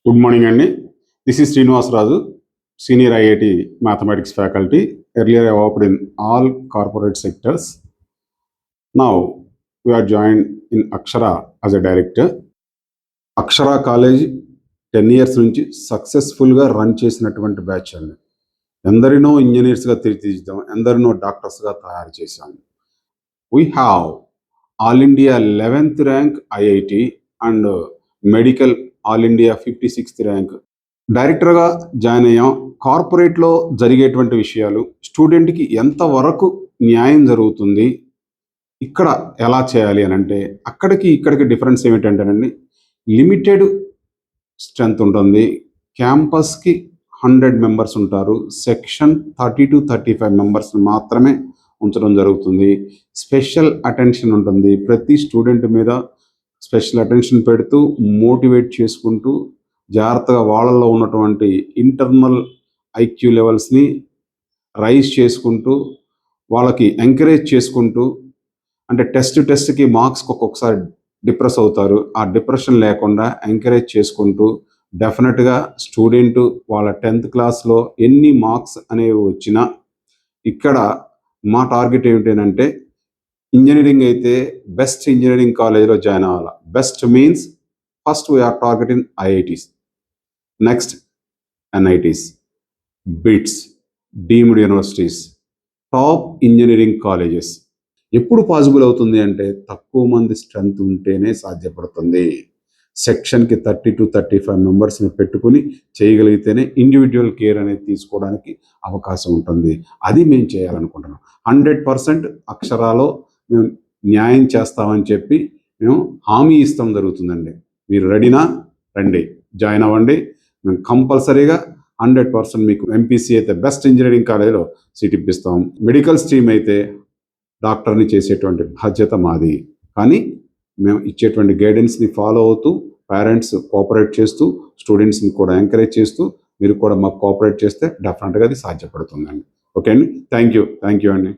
Good morning, Andy. This is Srinivas Raju, Senior IIT Mathematics faculty. Earlier, I worked in all corporate sectors. Now, we are joined in Akshara as a director. Akshara College 10 years నుంచి సక్సెస్ఫుల్గా run చేసినటువంటి batch అండి. ఎందరినో ఇంజనీర్స్గా తీర్చిదిద్దాం, ఎందరినో డాక్టర్స్గా తయారు చేశాం. We have All India 11th rank IIT and Medical All India 56th rank. డైరెక్టర్గా join అయ్యాం. కార్పొరేట్లో జరిగేటువంటి విషయాలు, స్టూడెంట్కి ఎంతవరకు న్యాయం జరుగుతుంది, ఇక్కడ ఎలా చేయాలి అని అంటే అక్కడికి ఇక్కడికి డిఫరెన్స్ ఏమిటంటేనండి, లిమిటెడ్ స్ట్రెంత్ ఉంటుంది. క్యాంపస్కి 100 మెంబర్స్ ఉంటారు. సెక్షన్ 30 to 35 మెంబర్స్ మాత్రమే ఉంచడం జరుగుతుంది. స్పెషల్ అటెన్షన్ ఉంటుంది. ప్రతి స్టూడెంట్ మీద స్పెషల్ అటెన్షన్ పెడుతూ మోటివేట్ చేసుకుంటూ జాగ్రత్తగా వాళ్ళల్లో ఉన్నటువంటి ఇంటర్నల్ ఐక్యూ లెవెల్స్ని రైజ్ చేసుకుంటూ వాళ్ళకి ఎంకరేజ్ చేసుకుంటూ, అంటే టెస్ట్కి మార్క్స్కి ఒక్కొక్కసారి డిప్రెస్ అవుతారు. ఆ డిప్రెషన్ లేకుండా ఎంకరేజ్ చేసుకుంటూ డెఫినెట్గా స్టూడెంట్ వాళ్ళ 10th క్లాస్లో ఎన్ని మార్క్స్ అనేవి వచ్చినా, ఇక్కడ మా టార్గెట్ ఏమిటంటే ఇంజనీరింగ్ అయితే బెస్ట్ ఇంజనీరింగ్ కాలేజ్లో జాయిన్ అవ్వాలి. Best means first we are targeting IITs, next NITs, BITS, deemed universities, top engineering colleges. ఎప్పుడు పాసిబుల్ అవుతుంది అంటే తక్కువ మంది స్ట్రెంత్ ఉంటేనే సాధ్యపడుతుంది. సెక్షన్కి 30 to 35 మెంబర్స్ని పెట్టుకుని చేయగలిగితేనే ఇండివిజువల్ కేర్ అనేది తీసుకోవడానికి అవకాశం ఉంటుంది. అది మేము చేయాలనుకుంటున్నాం. 100% అక్షరాలో మేము న్యాయం చేస్తామని చెప్పి మేము హామీ ఇస్తాం జరుగుతుందండి. మీరు రెడీనా? రండి, జాయిన్ అవ్వండి. మేము కంపల్సరీగా 100% మీకు ఎంపీసీ అయితే బెస్ట్ ఇంజనీరింగ్ కాలేజీలో సీట్ ఇప్పిస్తాం. మెడికల్ స్ట్రీమ్ అయితే డాక్టర్ని చేసేటువంటి బాధ్యత మాది. కానీ మేము ఇచ్చేటువంటి గైడెన్స్ని ఫాలో అవుతూ, పేరెంట్స్ కోఆపరేట్ చేస్తూ, స్టూడెంట్స్ని కూడా ఎంకరేజ్ చేస్తూ, మీరు కూడా మాకు కోఆపరేట్ చేస్తే డెఫినెట్గా అది సాధ్యపడుతుందండి. ఓకే అండి, థ్యాంక్ యూ అండి.